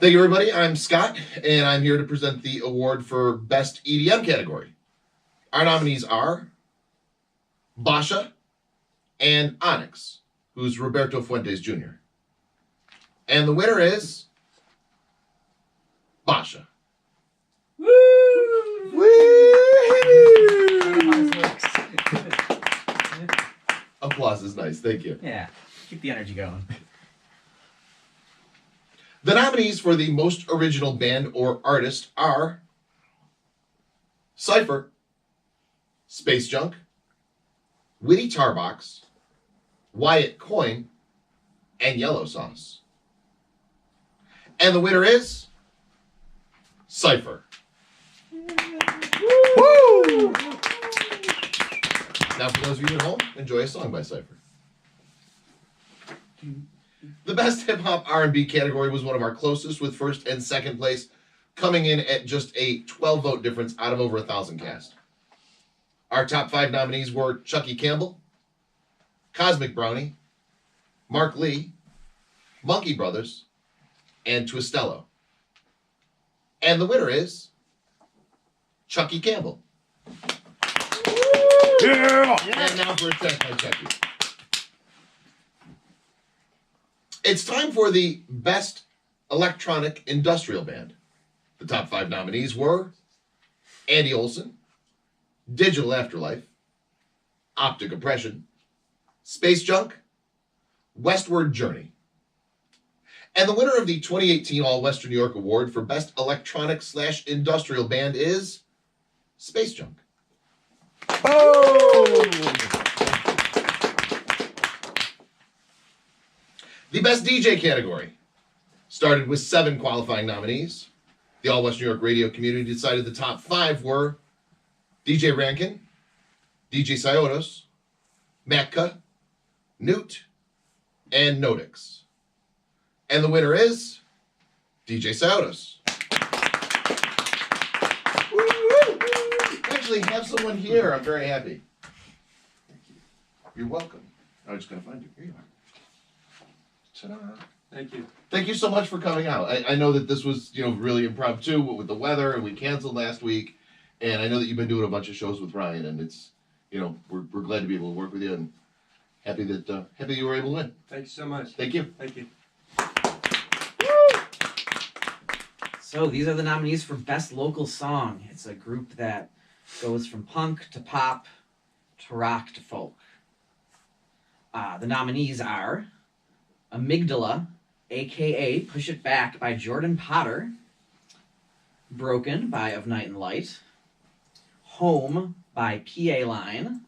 Thank you, everybody. I'm Scott, and I'm here to present the award for Best EDM category. Our nominees are Basha and Onyx, who's Roberto Fuentes Jr. And the winner is Basha. Woo! Applause is nice. Thank you. Yeah, keep the energy going. The nominees for the most original band or artist are Cypher, Space Junk, Witty Tarbox, Wyatt Coyne, and Yellow Sauce. And the winner is Cypher. Woo! Now, for those of you at home, enjoy a song by Cypher. The Best Hip Hop R&B category was one of our closest, with first and second place coming in at just a 12-vote difference out of over 1,000 cast. Our top 5 nominees were Chucky Campbell, Cosmic Brownie, Mark Lee, Monkey Brothers, and Twistello. And the winner is Chucky Campbell. Yeah! And now for a check by Chucky. It's time for the Best Electronic Industrial Band. The top 5 nominees were Andy Olson, Digital Afterlife, Optic Oppression, Space Junk, Westward Journey. And the winner of the 2018 All Western New York Award for Best Electronic/Industrial Band is Space Junk. Oh! The Best DJ category started with 7 qualifying nominees. The All West New York radio community decided the top 5 were DJ Rankin, DJ Siotos, Matka, Newt, and Nodix. And the winner is DJ Siotos. Actually, have someone here. I'm very happy. You're welcome. I was just going to find you. Here you are. Ta-da. Thank you. Thank you so much for coming out. I know that this was, really impromptu with the weather, and we canceled last week. And I know that you've been doing a bunch of shows with Ryan, and it's, we're glad to be able to work with you, and happy that you were able to win. Thank you so much. Thank you. Thank you. So these are the nominees for Best Local Song. It's a group that goes from punk to pop to rock to folk. The nominees are Amygdala, a.k.a. Push It Back by Jordan Potter, Broken by Of Night and Light, Home by PA Line,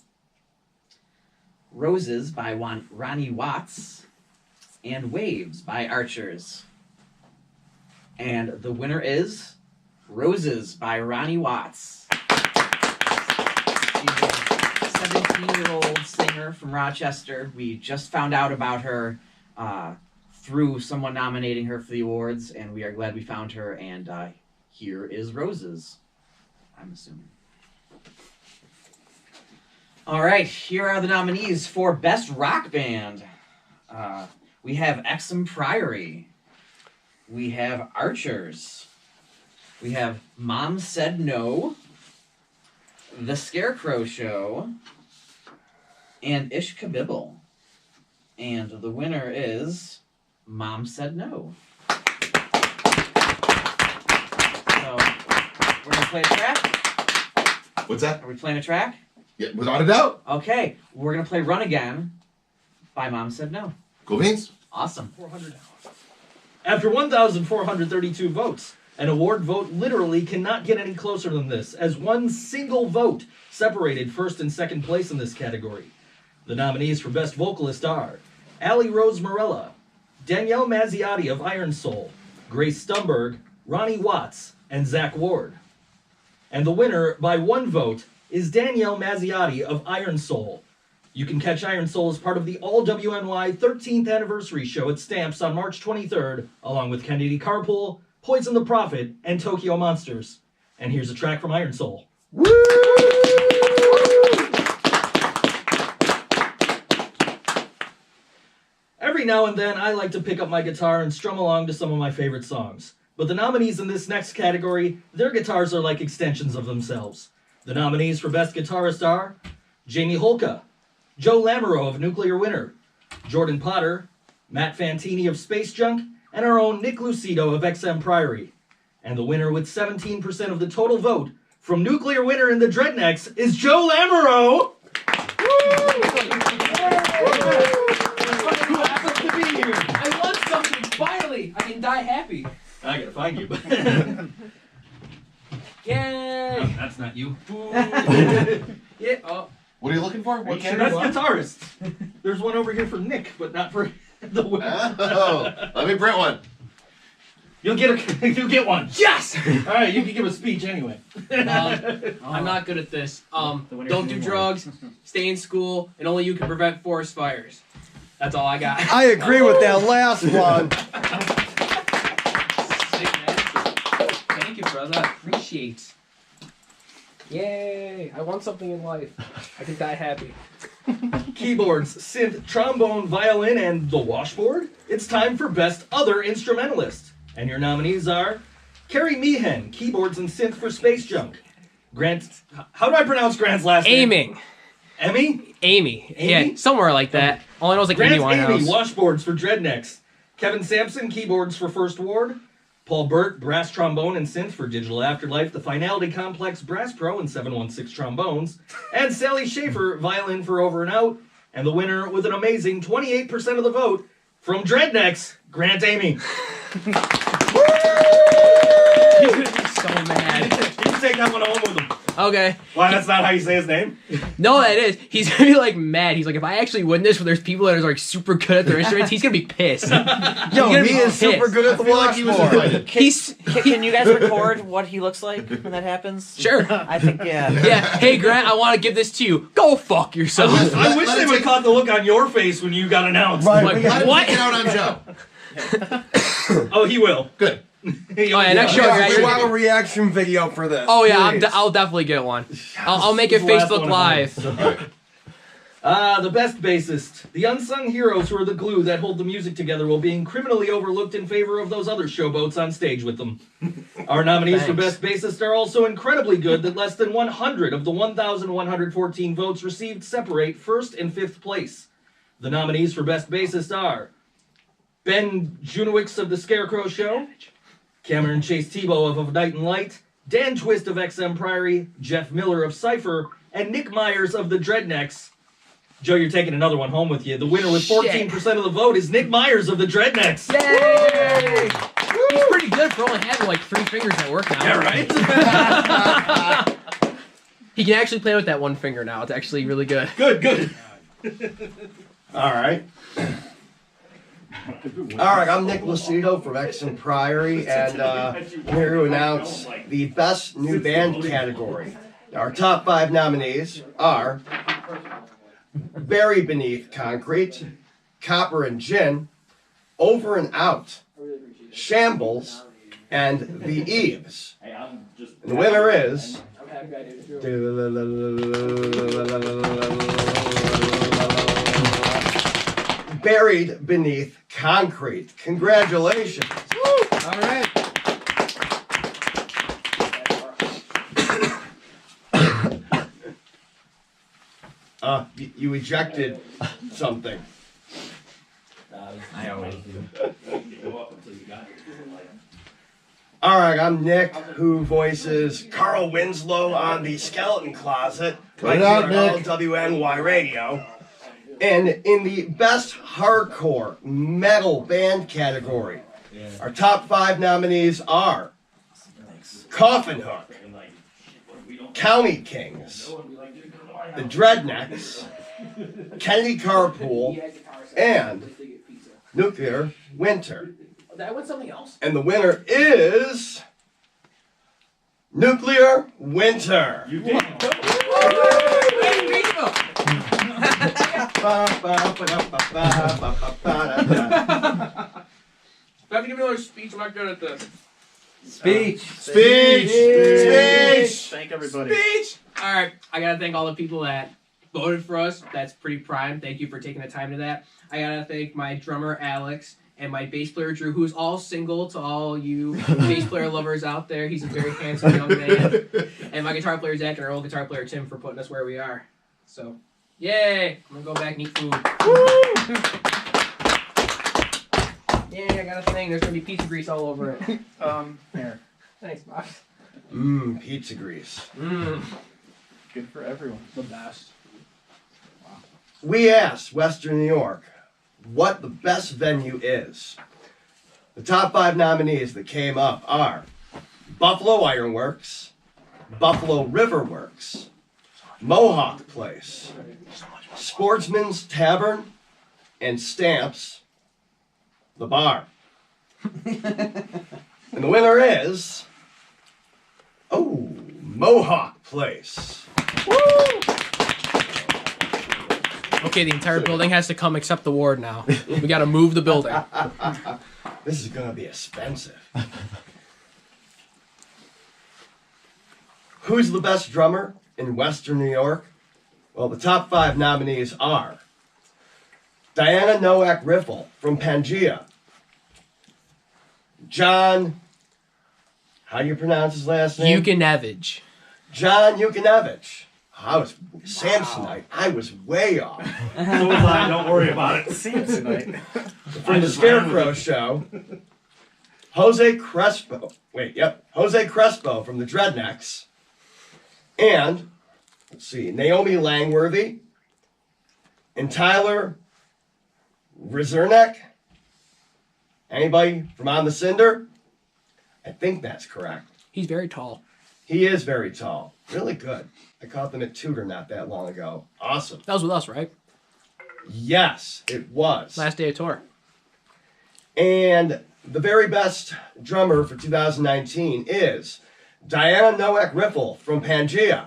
Roses by Ronnie Watts, and Waves by Archers. And the winner is Roses by Ronnie Watts. She's a 17-year-old singer from Rochester. We just found out about her through someone nominating her for the awards, and we are glad we found her, and here is Roses, I'm assuming. All right, here are the nominees for Best Rock Band. We have Exum Priory. We have Archers. We have Mom Said No, The Scarecrow Show, and Ish Kabibble. And the winner is Mom Said No. So, we're going to play a track? What's that? Are we playing a track? Yeah, without a doubt. Okay, we're going to play Run Again by Mom Said No. Cool beans. Awesome. 400. After 1,432 votes, an award vote literally cannot get any closer than this, as one single vote separated first and second place in this category. The nominees for Best Vocalist are Allie Rose Morella, Danielle Mazziotti of Iron Soul, Grace Stumberg, Ronnie Watts, and Zach Ward. And the winner, by one vote, is Danielle Mazziotti of Iron Soul. You can catch Iron Soul as part of the All WNY 13th anniversary show at Stamps on March 23rd, along with Kennedy Carpool, Poison the Prophet, and Tokyo Monsters. And here's a track from Iron Soul. Woo! Every now and then, I like to pick up my guitar and strum along to some of my favorite songs. But the nominees in this next category, their guitars are like extensions of themselves. The nominees for Best Guitarist are Jamie Holka, Joe Lamoureux of Nuclear Winter, Jordan Potter, Matt Fantini of Space Junk, and our own Nick Lucido of XM Priory. And the winner with 17% of the total vote from Nuclear Winter and the Dreadnecks is Joe Lamoureux! Who happens to be here? I won something, finally! I can die happy. I gotta find you. Yay! That's not you. Yeah, oh. What are you looking for? What Best category? guitarist. There's one over here for Nick, but not for the winner. Oh, let me print one. You'll get one. Yes! Alright, you can give a speech anyway. I'm not good at this. Don't do drugs, stay in school, and only you can prevent forest fires. That's all I got. I agree with that last one. Sick, man. Thank you, brother. I appreciate. Yay! I want something in life. I can die happy. Keyboards, synth, trombone, violin, and the washboard. It's time for Best Other Instrumentalist. And your nominees are Carrie Meehan, keyboards and synth for Space Junk. Grant, how do I pronounce Grant's last name? Aiming. Emmy? Amy. Amy? Yeah, somewhere like that. All I know is like Amy Grant's Amy, Winehouse. washboards for Dreadnecks. Kevin Sampson, keyboards for First Ward. Paul Burt, brass trombone and synth for Digital Afterlife, the Finality Complex Brass Pro and 716 trombones. And Sally Schaefer, violin for Over and Out. And the winner with an amazing 28% of the vote from Dreadnecks, Grant Amy. He's gonna be so mad. You can take that one home with him. Okay. Why, that's not how you say his name? No, that is. He's gonna be like mad. He's like, if I actually win this, where there's people that are like super good at their instruments, he's gonna be pissed. Yo, gonna he be is super pissed. good at the I feel like he was washboard. invited. He's Can you guys record what he looks like when that happens? sure. I think, yeah. Yeah. Hey, Grant, I want to give this to you. Go fuck yourself. I wish let they it would take- caught the look on your face when you got announced. Right. Like, we got- Let him what? take it out on Joe. Oh, he will. Good. Oh yeah, next show, Yeah, Grant. we you're want a gonna- reaction video for this. Oh yeah, please. I'll definitely get one. I'll make it This is the last Facebook one Live. of mine. The best bassist. The unsung heroes who are the glue that hold the music together while being criminally overlooked in favor of those other showboats on stage with them. Our nominees for Thanks. best bassist are also incredibly good that less than 100 of the 1,114 votes received separate first and fifth place. The nominees for best bassist are Ben Junowicz of The Scarecrow Show, Cameron Chase Tebow of Night and Light, Dan Twist of XM Priory, Jeff Miller of Cypher, and Nick Myers of the Dreadnecks. Joe, you're taking another one home with you. The winner with 14% of the vote is Nick Myers of the Dreadnecks. Yay! He's pretty good for only having like 3 fingers at work now. Yeah, right? He can actually play with that one finger now. It's actually really good. Good. All right. All right, I'm Nick Lucido from Exon Priory, and I'm here to announce the Best New Band category. Our top 5 nominees are Buried Beneath Concrete, Copper and Gin, Over and Out, Shambles, and The Eves. And the winner is... Buried Beneath Concrete. Congratulations. All right. You ejected something. I always do. All right, I'm Nick, who voices Carl Winslow on the Skeleton Closet, right Right out, here on Nick. All WNY Radio. And in the Best Hardcore Metal Band category, our top 5 nominees are Coffin Hook, County Kings, the Dreadnecks, Kennedy Carpool, and Nuclear Winter. That was something else. And the winner is Nuclear Winter. You did. If I have to give another speech, I'm not good at this. Speech. Speech! Speech! Thank everybody. Speech! Alright, I gotta thank all the people that voted for us. That's pretty prime. Thank you for taking the time to that. I gotta thank my drummer, Alex, and my bass player Drew, who's all single to all you bass player lovers out there. He's a very handsome young man. And my guitar player Zach and our old guitar player Tim for putting us where we are. So, yay! I'm gonna go back and eat food. Yay, I got a thing. There's gonna be pizza grease all over it. Here. Thanks, Bob. Pizza grease. Good for everyone. The best. We asked Western New York what the best venue is. The top 5 nominees that came up are Buffalo Ironworks, Buffalo River Works, Mohawk Place, Sportsman's Tavern, and Stamps, the bar. And the winner is, Mohawk Place. Woo! Okay, the entire building has to come except the ward now. We gotta move the building. This is gonna be expensive. Who's the best drummer in Western New York? Well, the top 5 nominees are Diana Nowak Riffle from Pangea, John, how do you pronounce his last name? Yukonevich. John Yukonevich. I was Samsonite. I was way off. So was I. Don't worry about it. Samsonite. From the Scarecrow Show, Jose Crespo. Jose Crespo from the Dreadnecks. And, let's see, Naomi Langworthy and Tyler Rizernek. Anybody from On the Cinder? I think that's correct. He's very tall. He is very tall. Really good. I caught them at Tudor not that long ago. Awesome. That was with us, right? Yes, it was. Last day of tour. And the very best drummer for 2019 is Diana Nowak Riffle from Pangea.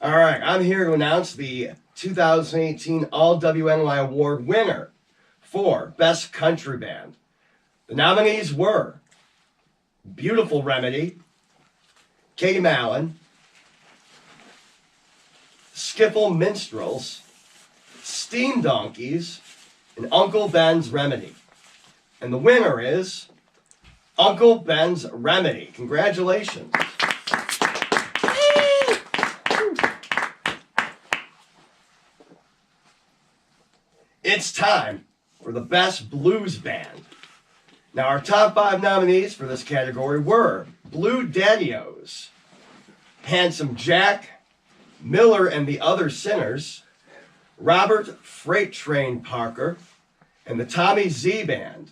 All right, I'm here to announce the 2018 All WNY Award winner for Best Country Band. The nominees were Beautiful Remedy, Katie Mallon, Skiffle Minstrels, Steam Donkeys, and Uncle Ben's Remedy. And the winner is Uncle Ben's Remedy. Congratulations. It's time for the Best Blues Band. Now, our top 5 nominees for this category were Blue Daddy-O's, Handsome Jack, Miller and the Other Sinners, Robert Freight Train Parker, and the Tommy Z Band.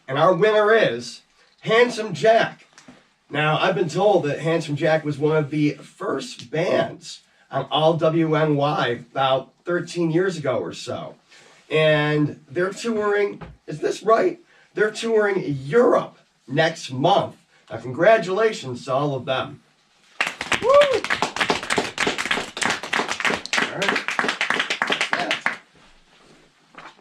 And our winner is Handsome Jack. Now, I've been told that Handsome Jack was one of the first bands on All WNY about 13 years ago or so. And they're touring, is this right? They're touring Europe next month. Now, congratulations to all of them. Woo! All right. Yeah.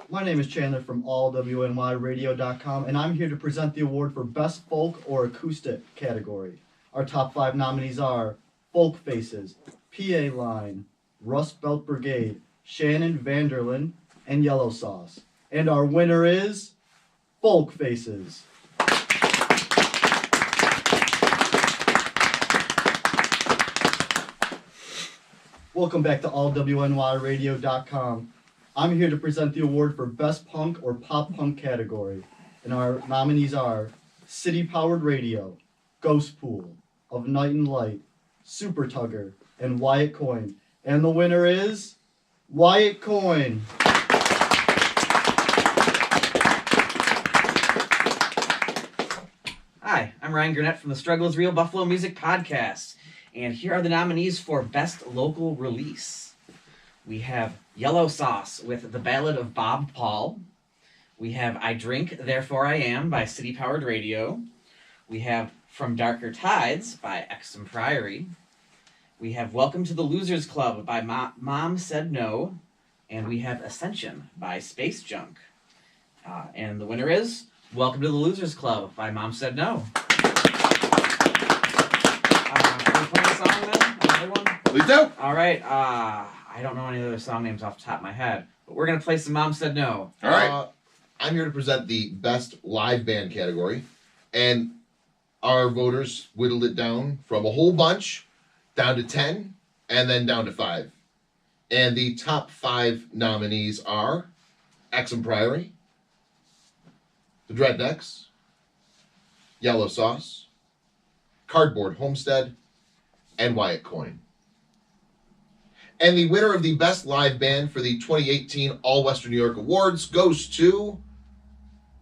My name is Chandler from allwnyradio.com, and I'm here to present the award for Best Folk or Acoustic category. Our top 5 nominees are Folk Faces, PA Line, Rust Belt Brigade, Shannon Vanderlyn, and Yellow Sauce. And our winner is Folk Faces. Welcome back to allwnyradio.com. I'm here to present the award for Best Punk or Pop Punk category. And our nominees are City Powered Radio, Ghost Pool, Of Night and Light, Super Tugger, and Wyatt Coyne. And the winner is Wyatt Coyne. Hi, I'm Ryan Gurnett from the Struggle is Real Buffalo Music Podcast, and here are the nominees for Best Local Release. We have Yellow Sauce with The Ballad of Bob Paul. We have I Drink, Therefore I Am by City Powered Radio. We have From Darker Tides by Exum Priory. We have Welcome to the Losers Club by Mom Said No. And we have Ascension by Space Junk. And the winner is Welcome to the Losers Club by Mom Said No. Can we play a song then? another one? Please do. All right. I don't know any other song names off the top of my head, but we're gonna play some Mom Said No. All right. I'm here to present the best live band category, and our voters whittled it down from a whole bunch down to 10 and then down to 5. And the top 5 nominees are Exum Priory, the Dreadnecks, Yellow Sauce, Cardboard Homestead, and Wyatt Coyne. And the winner of the Best Live Band for the 2018 All Western New York Awards goes to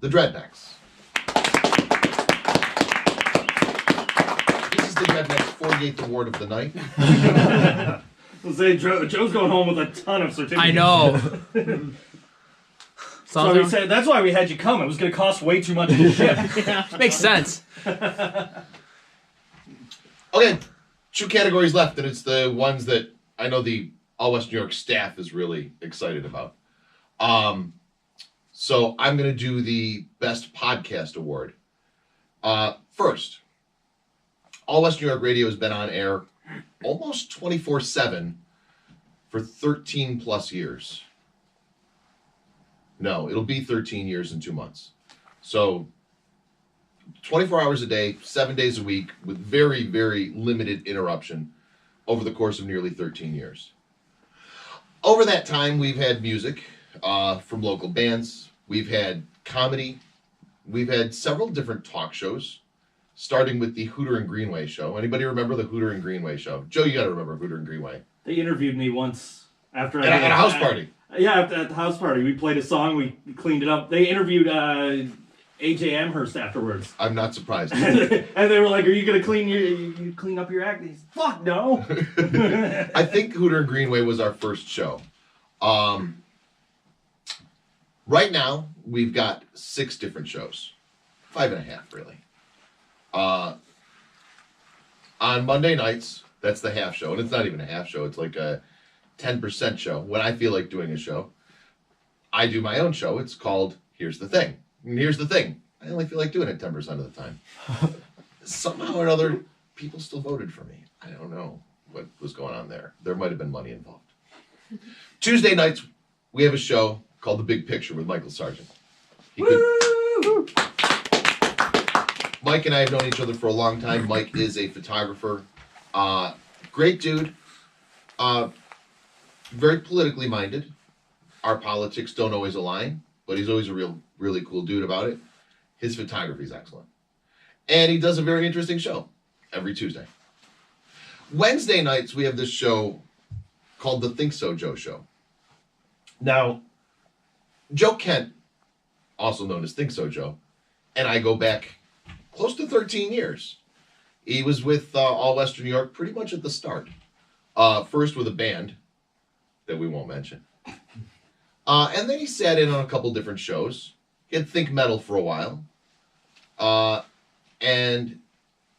the Dreadnecks. This is the Dreadnecks' 48th award of the night. Let's say Joe's going home with a ton of certificates. I know. So we said that's why we had you come. It was going to cost way too much to ship. Yeah, makes sense. Okay, 2 categories left, and it's the ones that I know the All West New York staff is really excited about. So I'm going to do the Best Podcast Award. First, All West New York Radio has been on air almost 24/7 for 13 plus years. No, it'll be 13 years in 2 months. So 24 hours a day, 7 days a week, with very, very limited interruption over the course of nearly 13 years. Over that time, we've had music from local bands. We've had comedy. We've had several different talk shows, starting with the Hooter and Greenway show. Anybody remember the Hooter and Greenway show? Joe, you got to remember Hooter and Greenway. They interviewed me once after At a house party. Yeah, at the house party. We played a song, we cleaned it up. They interviewed AJ Amherst afterwards. I'm not surprised. And they were like, are you going to clean up your act? He's, fuck no. I think Hooter and Greenway was our first show. Right now, we've got 6 different shows. 5.5, really. On Monday nights, that's the half show. And it's not even a half show. It's like a 10% show. When I feel like doing a show, I do my own show. It's called Here's the Thing. And here's the thing. I only feel like doing it 10% of the time. Somehow or other, people still voted for me. I don't know what was going on there. There might have been money involved. Tuesday nights, we have a show called The Big Picture with Michael Sargent. Mike and I have known each other for a long time. Mike is a photographer. Great dude. Very politically minded. Our politics don't always align, but he's always a really cool dude about it. His photography is excellent. And he does a very interesting show every Tuesday. Wednesday nights, we have this show called The Think So Joe Show. Now, Joe Kent, also known as Think So Joe, and I go back close to 13 years. He was with All Western New York pretty much at the start. First with a band that we won't mention. And then he sat in on a couple different shows. He had Think Metal for a while. And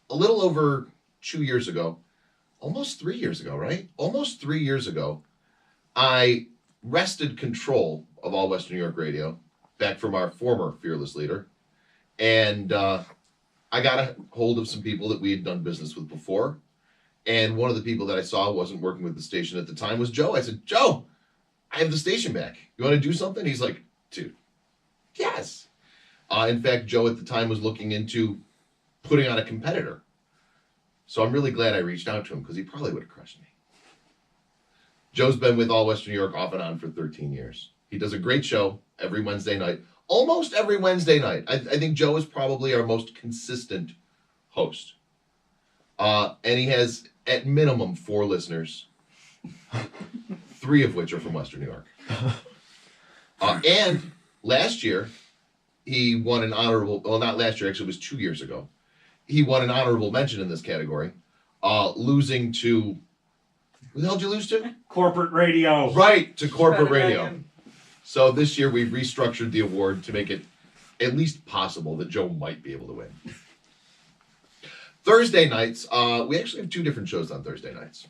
a little over 2 years ago, almost 3 years ago, right? Almost 3 years ago, I wrested control of All Western New York Radio back from our former fearless leader. And I got a hold of some people that we had done business with before. And one of the people that I saw wasn't working with the station at the time was Joe. I said, Joe, I have the station back. You want to do something? He's like, dude, yes. In fact, Joe at the time was looking into putting on a competitor. So I'm really glad I reached out to him because he probably would have crushed me. Joe's been with All Western New York off and on for 13 years. He does a great show every Wednesday night. Almost every Wednesday night. I think Joe is probably our most consistent host. And he has, at minimum, 4 listeners. 3 of which are from Western New York. And last year, he won an honorable, well, not last year, actually it was 2 years ago. He won an honorable mention in this category, losing to, who the hell did you lose to? Corporate radio. Right, to corporate radio. So this year we've restructured the award to make it at least possible that Joe might be able to win. Thursday nights, we actually have 2 different shows on Thursday nights.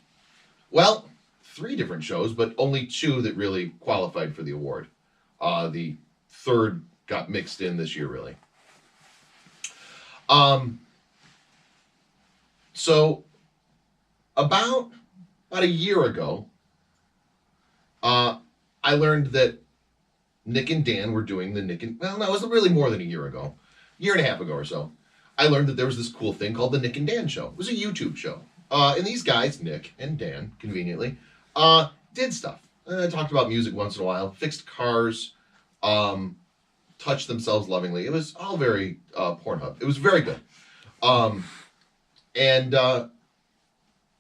Well, 3 different shows, but only 2 that really qualified for the award. The third got mixed in this year, really. So about about a year ago, I learned that Nick and Dan were doing the well, no, it was really more than a year ago. Year and a half ago or so. I learned that there was this cool thing called the Nick and Dan Show. It was a YouTube show. And these guys, Nick and Dan, conveniently, did stuff. Talked about music once in a while, fixed cars, touched themselves lovingly. It was all very Pornhub. It was very good.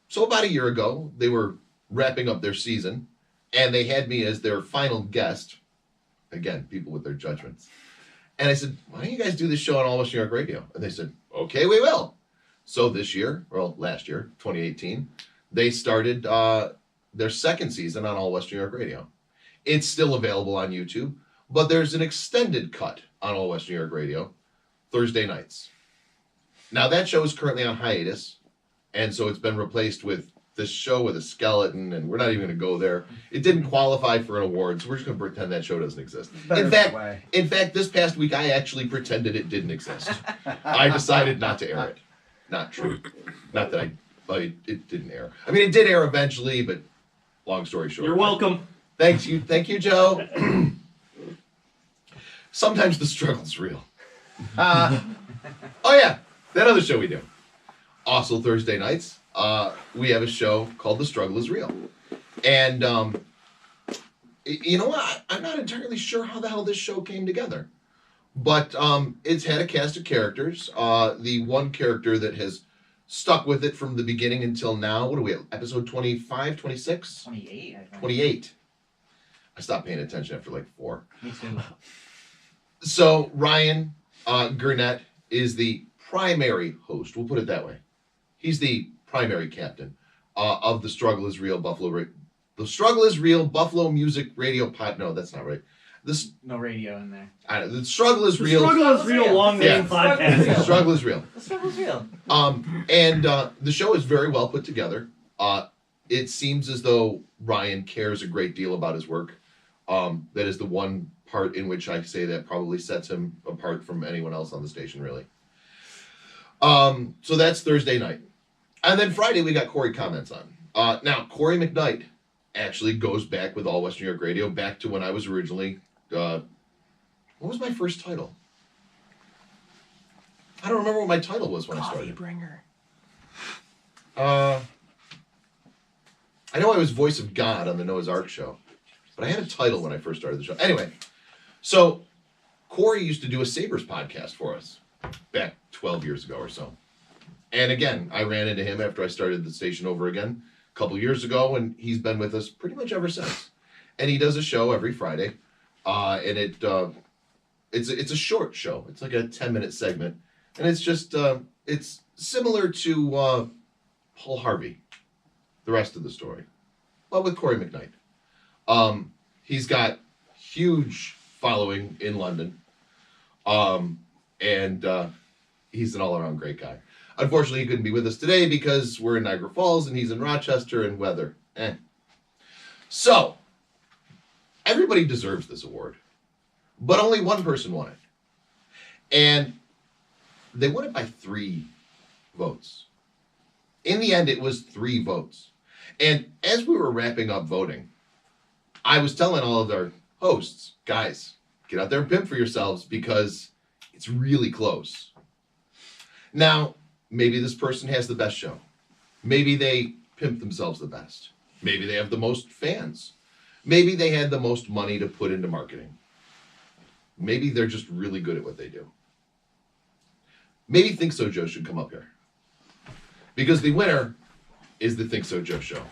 So about a year ago, they were wrapping up their season, and they had me as their final guest. Again, people with their judgments. And I said, why don't you guys do this show on All West New York Radio? And they said, okay, we will. So this year, well, last year, 2018, they started their second season on All West New York Radio. It's still available on YouTube, but there's an extended cut on All West New York Radio, Thursday nights. Now, that show is currently on hiatus, and so it's been replaced with this show with a skeleton, and we're not even going to go there. It didn't qualify for an award, so we're just going to pretend that show doesn't exist. In fact, this past week, I actually pretended it didn't exist. I decided not to air it. Not true. Not that it didn't air. I mean, it did air eventually, but long story short. You're welcome. Thank you, Joe. Sometimes the struggle's real. Oh yeah, that other show we do. Also Thursday nights, we have a show called The Struggle is Real. And you know what? I'm not entirely sure how the hell this show came together. But it's had a cast of characters. The one character that has stuck with it from the beginning until now, what are we at? Episode 25, 26? 28, I think. 28. I stopped paying attention after like 4. Me too. So Ryan Gurnett is the primary host. We'll put it that way. He's the primary captain of The Struggle is Real The Struggle is Real Buffalo Music Radio Pod. No, that's not right. No radio in there. The Struggle is The Real. Struggle is Real long name podcast. The Struggle is Real. The struggle's real. And the show is very well put together. It seems as though Ryan cares a great deal about his work. That is the one part in which I say that probably sets him apart from anyone else on the station, really. So that's Thursday night. And then Friday we got Corey Comments on. Now, Corey McKnight actually goes back with All West New York Radio, back to when I was originally... what was my first title? I don't remember what my title was when I started. Bringer. I know I was voice of God on the Noah's Ark show, but I had a title when I first started the show. Anyway, so Corey used to do a Sabres podcast for us back 12 years ago or so. And again, I ran into him after I started the station over again a couple years ago, and he's been with us pretty much ever since. And he does a show every Friday, and it's a short show. It's like a 10-minute segment, and it's just it's similar to Paul Harvey, the rest of the story, but with Corey McKnight. He's got huge following in London, and he's an all-around great guy. Unfortunately, he couldn't be with us today because we're in Niagara Falls and he's in Rochester, and weather. So, everybody deserves this award, but only one person won it. And they won it by 3 votes. In the end, it was 3 votes. And as we were wrapping up voting, I was telling all of our hosts, guys, get out there and pimp for yourselves because it's really close. Now, maybe this person has the best show. Maybe they pimp themselves the best. Maybe they have the most fans. Maybe they had the most money to put into marketing. Maybe they're just really good at what they do. Maybe Think So Joe should come up here. Because the winner is the Think So Joe show.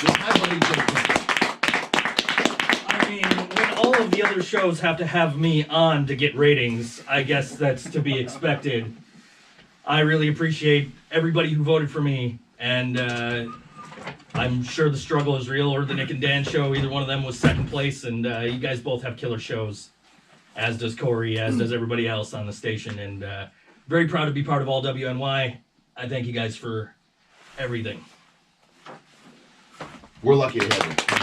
With my buddy Jim Prince. I mean, when all of the other shows have to have me on to get ratings, I guess that's to be expected. I really appreciate everybody who voted for me, and I'm sure The Struggle is Real or the Nick and Dan show. Either one of them was second place, and you guys both have killer shows, as does Corey, as does everybody else on the station, and very proud to be part of All WNY. I thank you guys for everything. We're lucky to have you.